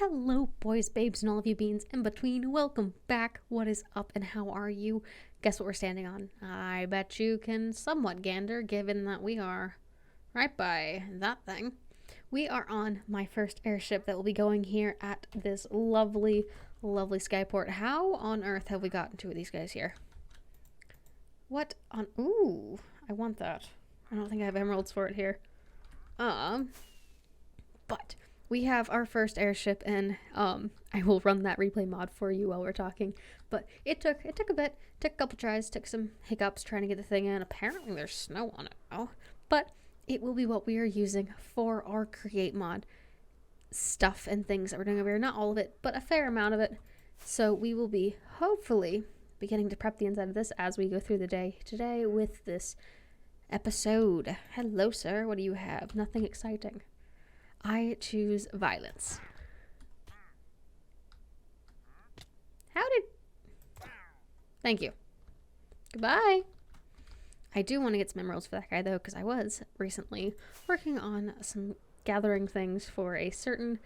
Hello, boys, babes, and all of you beans in between. Welcome back. What is up and how are you? Guess what we're standing on? I bet you can somewhat gander, given that we are right by that thing. We are on my first airship that will be going here at this lovely, lovely skyport. How on earth have we gotten two of these guys here? What on... Ooh, I want that. I don't think I have emeralds for it here. But... we have our first airship, and I will run that replay mod for you while we're talking. But it took a bit, took a couple tries, took some hiccups trying to get the thing in. Apparently there's snow on it now, but it will be what we are using for our create mod stuff and things that we're doing over here. Not all of it, but a fair amount of it. So we will be hopefully beginning to prep the inside of this as we go through the day today with this episode. Hello, sir. What do you have? Nothing exciting. I choose violence. Thank you. Goodbye. I do want to get some emeralds for that guy, though, because I was recently working on some gathering things for a certain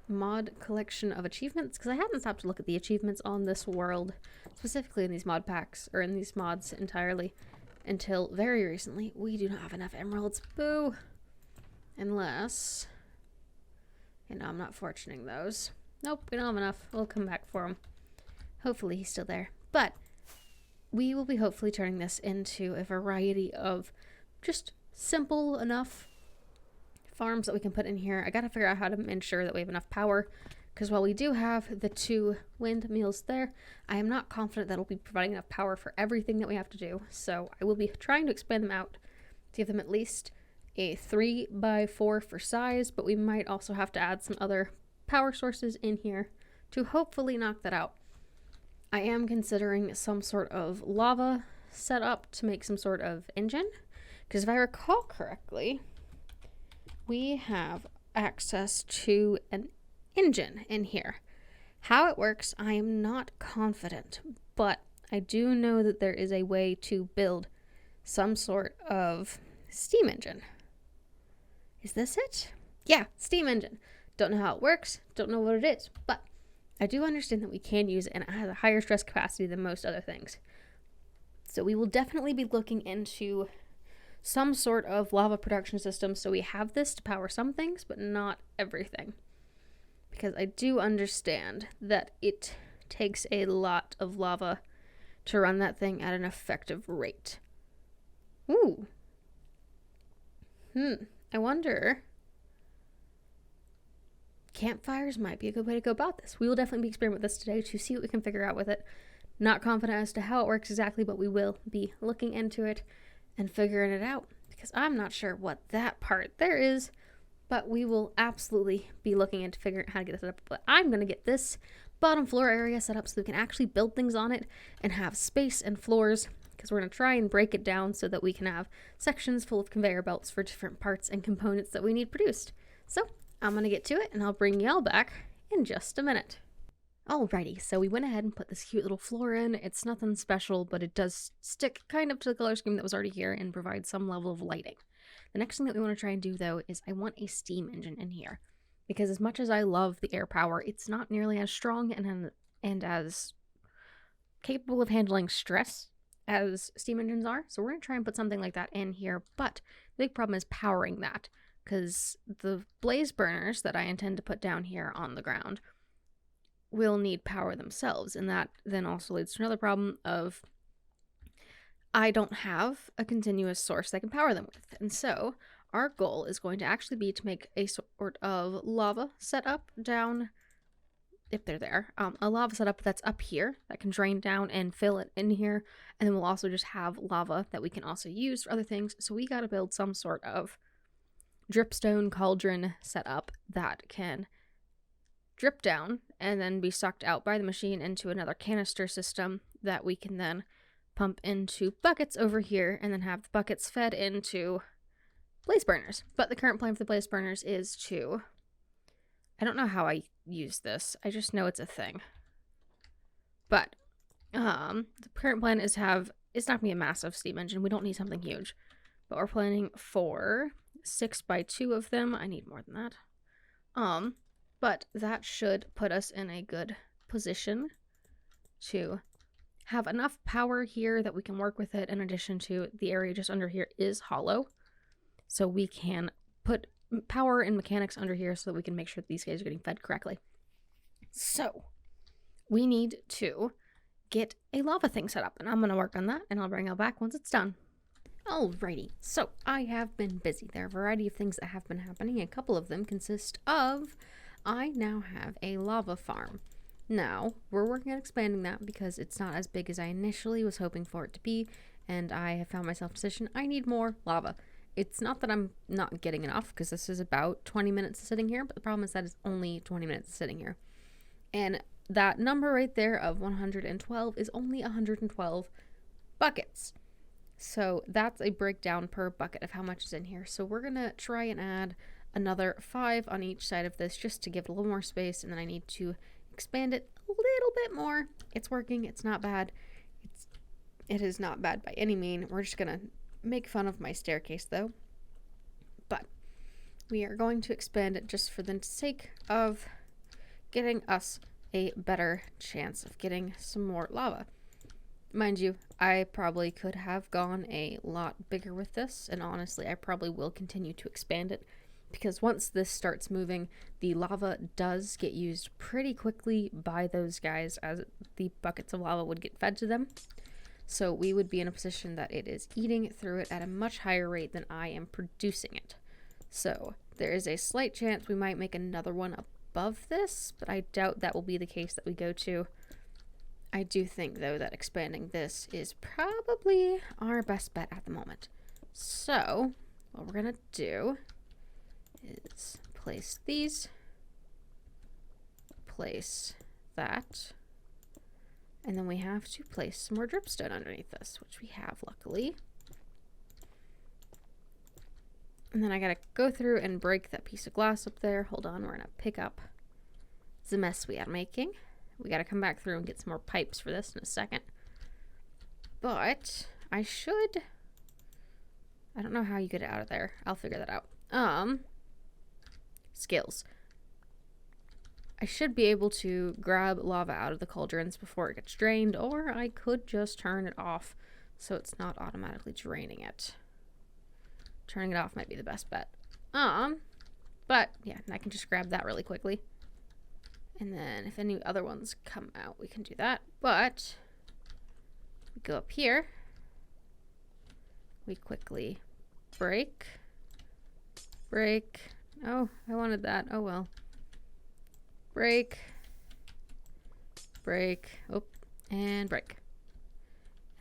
mod collection of achievements, because I hadn't stopped to look at the achievements on this world, specifically in these mod packs, or in these mods entirely, until very recently. We do not have enough emeralds. Boo. Unless... you know, I'm not fortuning those. Nope, we don't have enough. We'll come back for him. Hopefully he's still there. But we will be hopefully turning this into a variety of just simple enough farms that we can put in here. I gotta figure out how to ensure that we have enough power, because while we do have the 2 windmills there, I am not confident that it'll be providing enough power for everything that we have to do. So I will be trying to expand them out to give them at least a 3x4 for size, but we might also have to add some other power sources in here to hopefully knock that out. I am considering some sort of lava setup to make some sort of engine, because if I recall correctly, we have access to an engine in here. How it works, I am not confident, but I do know that there is a way to build some sort of steam engine. Is this it? Yeah, steam engine. Don't know how it works, don't know what it is, but I do understand that we can use it, and it has a higher stress capacity than most other things. So we will definitely be looking into some sort of lava production system, so we have this to power some things, but not everything. Because I do understand that it takes a lot of lava to run that thing at an effective rate. Ooh. I wonder... campfires might be a good way to go about this. We will definitely be experimenting with this today to see what we can figure out with it. Not confident as to how it works exactly, but we will be looking into it and figuring it out, because I'm not sure what that part there is, but we will absolutely be looking into figuring out how to get this set up. But I'm going to get this bottom floor area set up so we can actually build things on it and have space and floors, because we're going to try and break it down so that we can have sections full of conveyor belts for different parts and components that we need produced. So I'm going to get to it, and I'll bring y'all back in just a minute. Alrighty, so we went ahead and put this cute little floor in. It's nothing special, but it does stick kind of to the color scheme that was already here and provide some level of lighting. The next thing that we want to try and do, though, is I want a steam engine in here. Because as much as I love the air power, it's not nearly as strong and as capable of handling stress as steam engines are. So we're going to try and put something like that in here, but the big problem is powering that, because the blaze burners that I intend to put down here on the ground will need power themselves, and that then also leads to another problem of I don't have a continuous source that can power them with. And so our goal is going to actually be to make a sort of lava setup down, if they're there, a lava setup that's up here that can drain down and fill it in here, and then we'll also just have lava that we can also use for other things. So we got to build some sort of dripstone cauldron setup that can drip down and then be sucked out by the machine into another canister system that we can then pump into buckets over here, and then have the buckets fed into blaze burners. But the current plan for the blaze burners is to... I don't know how I use this. I just know it's a thing. But the current plan is it's not going to be a massive steam engine. We don't need something huge. But we're planning for 6x2 of them. I need more than that. But that should put us in a good position to have enough power here that we can work with it, in addition to the area just under here is hollow. So we can put power and mechanics under here so that we can make sure that these guys are getting fed correctly. So we need to get a lava thing set up, and I'm going to work on that, and I'll bring it back once it's done. Alrighty, so I have been busy. There are a variety of things that have been happening. A couple of them consist of, I now have a lava farm. Now, we're working on expanding that because it's not as big as I initially was hoping for it to be, and I have found myself in a position I need more lava. It's not that I'm not getting enough, because this is about 20 minutes of sitting here, but the problem is that it's only 20 minutes of sitting here. And that number right there of 112 is only 112 buckets. So that's a breakdown per bucket of how much is in here. So we're going to try and add another 5 on each side of this just to give it a little more space, and then I need to expand it a little bit more. It's working. It's not bad. It is not bad by any mean. We're just going to make fun of my staircase though. But we are going to expand it just for the sake of getting us a better chance of getting some more lava. Mind you, I probably could have gone a lot bigger with this, and honestly, I probably will continue to expand it, because once this starts moving, the lava does get used pretty quickly by those guys, as the buckets of lava would get fed to them. So we would be in a position that it is eating through it at a much higher rate than I am producing it. So there is a slight chance we might make another one above this, but I doubt that will be the case that we go to. I do think, though, that expanding this is probably our best bet at the moment. So what we're going to do is place these, place that, and then we have to place some more dripstone underneath this, which we have, luckily. And then I gotta go through and break that piece of glass up there. Hold on, we're gonna pick up the mess we are making. We gotta come back through and get some more pipes for this in a second. But I don't know how you get it out of there. I'll figure that out. Skills. I should be able to grab lava out of the cauldrons before it gets drained, or I could just turn it off so it's not automatically draining it. Turning it off might be the best bet. But yeah, I can just grab that really quickly. And then if any other ones come out, we can do that. But we go up here. We quickly break. Oh, I wanted that. Oh well. Break, oh, and break.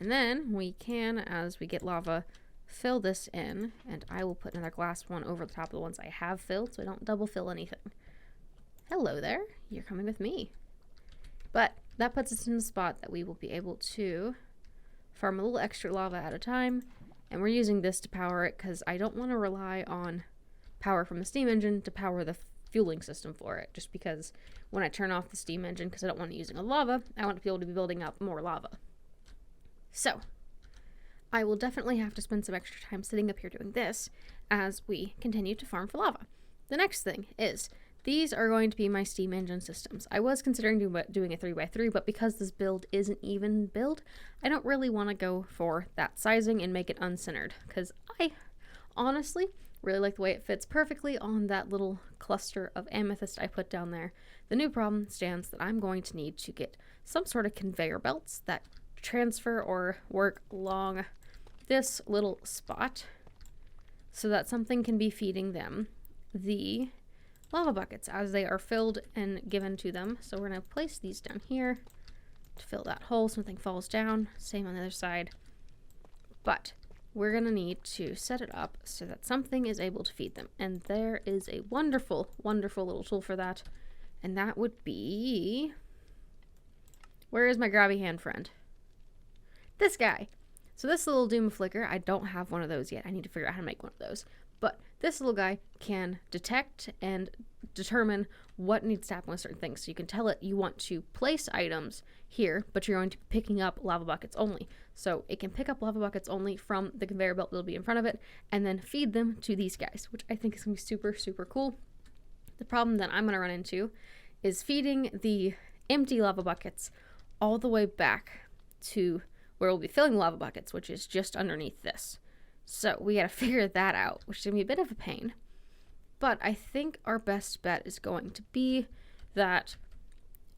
And then we can, as we get lava, fill this in, and I will put another glass one over the top of the ones I have filled so I don't double fill anything. Hello there, you're coming with me. But that puts us in the spot that we will be able to farm a little extra lava at a time, and we're using this to power it because I don't want to rely on power from the steam engine to power the fueling system for it, just because when I turn off the steam engine, because I don't want it using a lava, I want to be able to be building up more lava. So I will definitely have to spend some extra time sitting up here doing this as we continue to farm for lava. The next thing is, these are going to be my steam engine systems. I was considering doing a 3x3, but because this build is an even build, I don't really want to go for that sizing and make it uncentered, because I honestly really like the way it fits perfectly on that little cluster of amethyst I put down there. The new problem stands that I'm going to need to get some sort of conveyor belts that transfer or work along this little spot so that something can be feeding them the lava buckets as they are filled and given to them. So we're going to place these down here to fill that hole. Something falls down. Same on the other side. But we're going to need to set it up so that something is able to feed them. And there is a wonderful, wonderful little tool for that. And that would be... Where is my grabby hand friend? This guy. So this little Doom Flicker, I don't have one of those yet. I need to figure out how to make one of those. But this little guy can detect and determine what needs to happen with certain things. So you can tell it you want to place items here, but you're going to be picking up lava buckets only. So it can pick up lava buckets only from the conveyor belt that'll be in front of it, and then feed them to these guys, which I think is going to be super, super cool. The problem that I'm going to run into is feeding the empty lava buckets all the way back to where we'll be filling the lava buckets, which is just underneath this. So we got to figure that out, which is going to be a bit of a pain. But I think our best bet is going to be that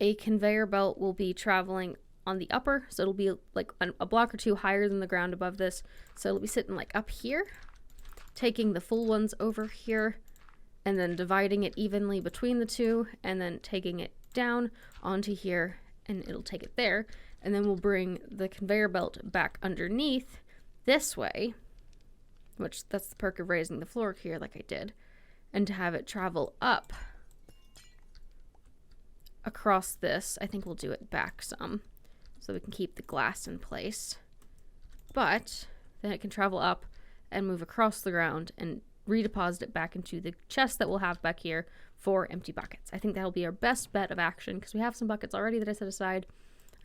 a conveyor belt will be traveling on the upper, so it'll be like a block or two higher than the ground above this. So it'll be sitting like up here, taking the full ones over here, and then dividing it evenly between the two, and then taking it down onto here, and it'll take it there. And then we'll bring the conveyor belt back underneath this way, which that's the perk of raising the floor here like I did, and to have it travel up across this. I think we'll do it back some so we can keep the glass in place. But then it can travel up and move across the ground and redeposit it back into the chest that we'll have back here for empty buckets. I think that'll be our best bet of action because we have some buckets already that I set aside.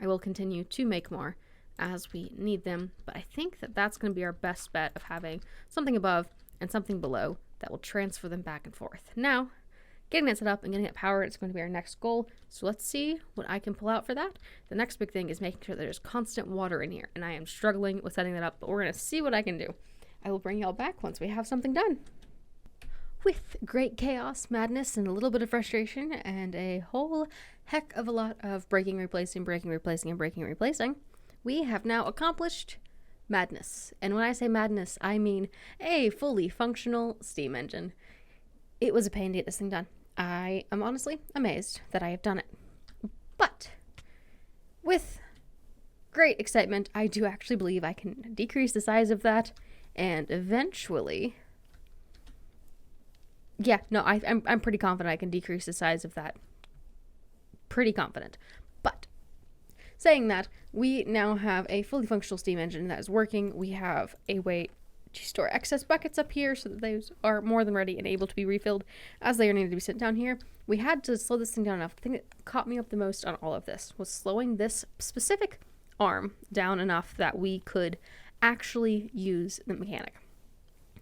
I will continue to make more as we need them, but I think that that's going to be our best bet of having something above and something below that will transfer them back and forth. Now, getting that set up and getting it powered is going to be our next goal. So let's see what I can pull out for that. The next big thing is making sure there's constant water in here, and I am struggling with setting that up, but we're going to see what I can do. I will bring y'all back once we have something done. With great chaos, madness, and a little bit of frustration, and a whole heck of a lot of breaking, replacing, we have now accomplished madness. And when I say madness, I mean a fully functional steam engine. It was a pain to get this thing done. I am honestly amazed that I have done it. But with great excitement, I do actually believe I can decrease the size of that, and eventually... Yeah, no, I'm pretty confident I can decrease the size of that. Pretty confident. But saying that, we now have a fully functional steam engine that is working. We have a way to store excess buckets up here so that those are more than ready and able to be refilled as they are needed to be sent down here. We had to slow this thing down enough. The thing that caught me up the most on all of this was slowing this specific arm down enough that we could actually use the mechanic.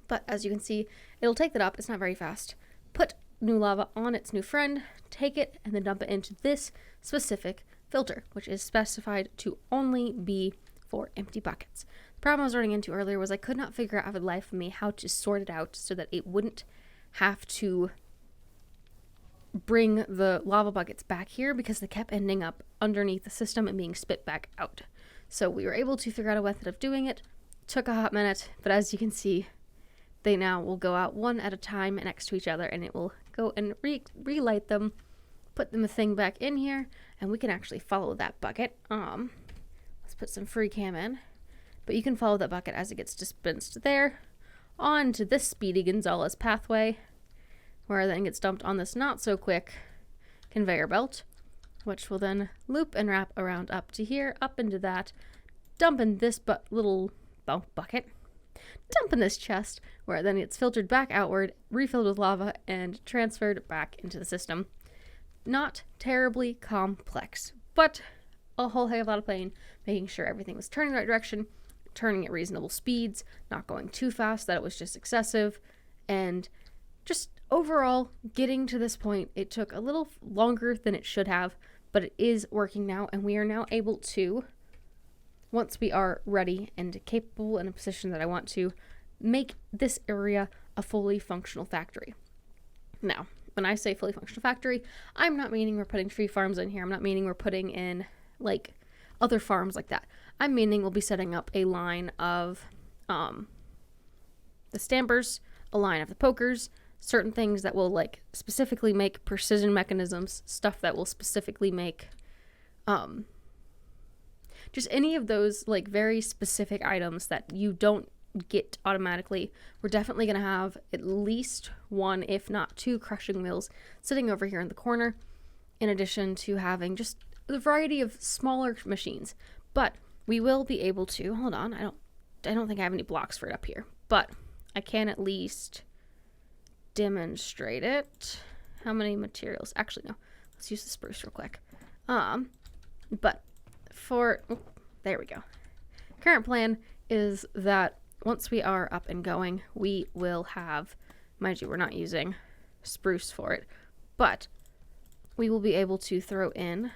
But as you can see, it'll take that up. It's not very fast. Put new lava on its new friend, take it, and then dump it into this specific filter, which is specified to only be for empty buckets. The problem I was running into earlier was I could not figure out for the life of me how to sort it out so that it wouldn't have to bring the lava buckets back here because they kept ending up underneath the system and being spit back out. So we were able to figure out a method of doing it. Took a hot minute, but as you can see, they now will go out one at a time next to each other, and it will go and relight them, put the thing back in here, and we can actually follow that bucket. Let's put some free cam in, but you can follow that bucket as it gets dispensed there onto this Speedy Gonzalez pathway, where then gets dumped on this not so quick conveyor belt, which will then loop and wrap around up to here, up into that, dump in this little bucket, dump in this chest, where then it's filtered back outward, refilled with lava, and transferred back into the system. Not terribly complex, but a whole heck of a lot of pain, making sure everything was turning the right direction, turning at reasonable speeds, not going too fast that it was just excessive, and just overall getting to this point. It took a little longer than it should have, but it is working now, and we are now able to, once we are ready and capable in a position that I want to, make this area a fully functional factory. Now, when I say fully functional factory, I'm not meaning we're putting tree farms in here. I'm not meaning we're putting in, like, other farms like that. I'm meaning we'll be setting up a line of the stampers, a line of the pokers, certain things that will, like, specifically make precision mechanisms, stuff that will specifically make just any of those, like, very specific items that you don't get automatically. We're definitely going to have at least one, if not two, crushing wheels sitting over here in the corner, in addition to having just a variety of smaller machines. But we will be able to, hold on, I don't think I have any blocks for it up here, but I can at least demonstrate it. How many materials? Actually, no. Let's use the spruce real quick. But there we go. Current plan is that once we are up and going, we will have, mind you, we're not using spruce for it, But we will be able to throw in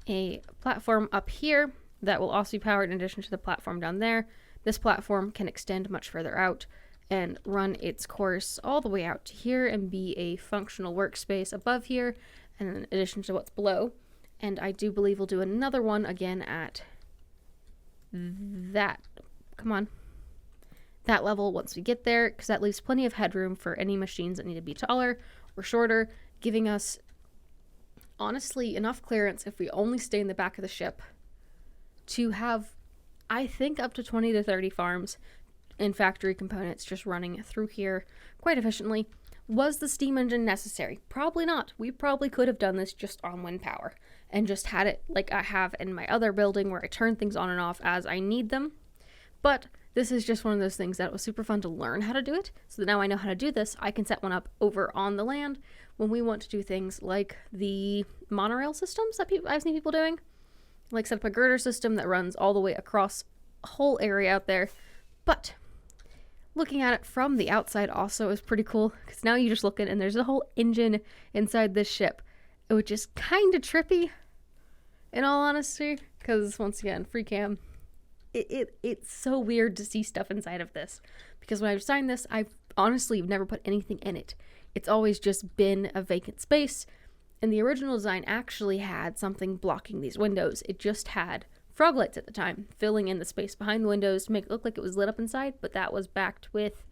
a platform up here that will also be powered in addition to the platform down there. This platform can extend much further out and run its course all the way out to here and be a functional workspace above here and in addition to what's below. And I do believe we'll do another one again at that level once we get there, because that leaves plenty of headroom for any machines that need to be taller or shorter, giving us honestly enough clearance if we only stay in the back of the ship to have, I think, up to 20 to 30 farms and factory components just running through here quite efficiently. Was the steam engine necessary? Probably not. We probably could have done this just on wind power and just had it like I have in my other building where I turn things on and off as I need them. But this is just one of those things that was super fun to learn how to do it. So that now I know how to do this, I can set one up over on the land when we want to do things like the monorail systems that I've seen people doing. Like set up a girder system that runs all the way across a whole area out there. But looking at it from the outside also is pretty cool, because now you just look in and there's a whole engine inside this ship, which is kind of trippy in all honesty, because once again, free cam, it's so weird to see stuff inside of this, because when I've designed this, I've honestly never put anything in it. It's always just been a vacant space, and the original design actually had something blocking these windows. It just had frog lights at the time, filling in the space behind the windows to make it look like it was lit up inside, but that was backed with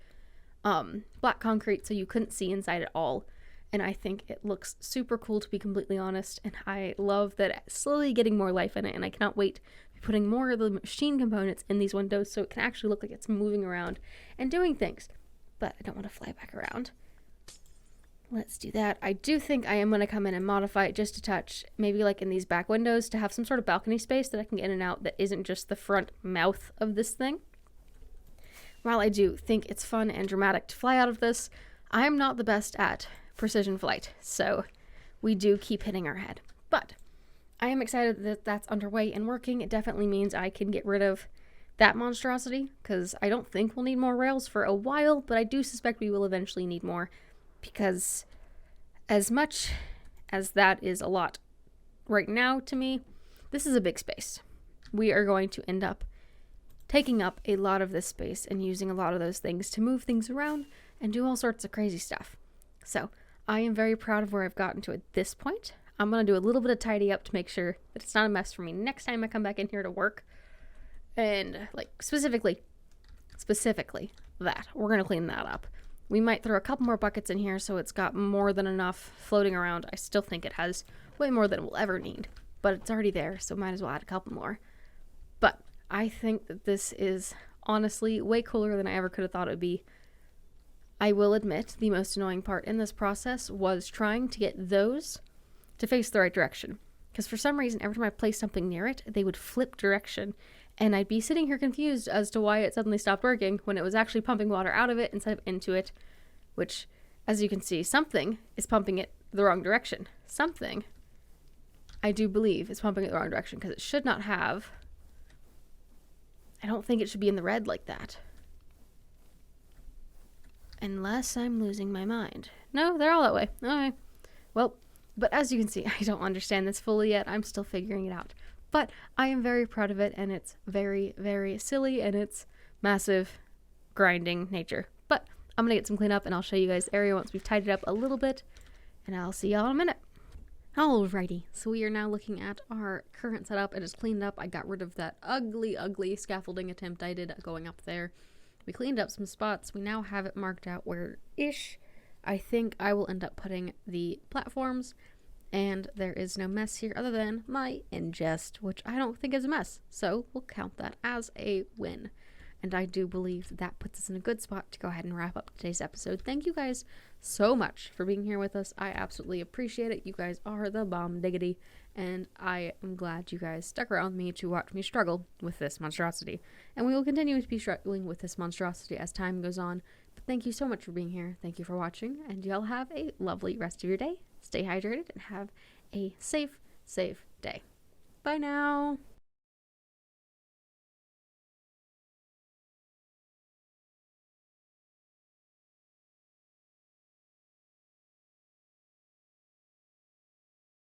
black concrete, so you couldn't see inside at all. And I think it looks super cool, to be completely honest, and I love that it's slowly getting more life in it, and I cannot wait to be putting more of the machine components in these windows so it can actually look like it's moving around and doing things. But I don't want to fly back around. Let's do that. I do think I am going to come in and modify it just a touch, maybe like in these back windows, to have some sort of balcony space that I can get in and out that isn't just the front mouth of this thing. While I do think it's fun and dramatic to fly out of this, I'm not the best at precision flight, so we do keep hitting our head. But I am excited that that's underway and working. It definitely means I can get rid of that monstrosity, because I don't think we'll need more rails for a while, but I do suspect we will eventually need more. Because as much as that is a lot right now to me, this is a big space. We are going to end up taking up a lot of this space and using a lot of those things to move things around and do all sorts of crazy stuff. So I am very proud of where I've gotten to at this point. I'm going to do a little bit of tidy up to make sure that it's not a mess for me next time I come back in here to work. And like specifically that. We're going to clean that up. We might throw a couple more buckets in here so it's got more than enough floating around. I still think it has way more than we'll ever need, but it's already there, so might as well add a couple more. But I think that this is honestly way cooler than I ever could have thought it would be. I will admit the most annoying part in this process was trying to get those to face the right direction, because for some reason every time I placed something near it, they would flip direction. And I'd be sitting here confused as to why it suddenly stopped working when it was actually pumping water out of it instead of into it, which, as you can see, something is pumping it the wrong direction. Something, I do believe, is pumping it the wrong direction, because it should not have. I don't think it should be in the red like that. Unless I'm losing my mind. No, they're all that way. Okay. Well, but as you can see, I don't understand this fully yet. I'm still figuring it out. But I am very proud of it, and it's very, very silly, and it's massive grinding nature. But I'm going to get some cleanup, and I'll show you guys the area once we've tidied it up a little bit, and I'll see y'all in a minute. Alrighty, so we are now looking at our current setup. It is cleaned up. I got rid of that ugly scaffolding attempt I did going up there. We cleaned up some spots. We now have it marked out where-ish I think I will end up putting the platforms. And there is no mess here other than my ingest, which I don't think is a mess. So we'll count that as a win. And I do believe that puts us in a good spot to go ahead and wrap up today's episode. Thank you guys so much for being here with us. I absolutely appreciate it. You guys are the bomb diggity. And I am glad you guys stuck around with me to watch me struggle with this monstrosity. And we will continue to be struggling with this monstrosity as time goes on. But thank you so much for being here. Thank you for watching. And y'all have a lovely rest of your day. Stay hydrated and have a safe day. Bye now.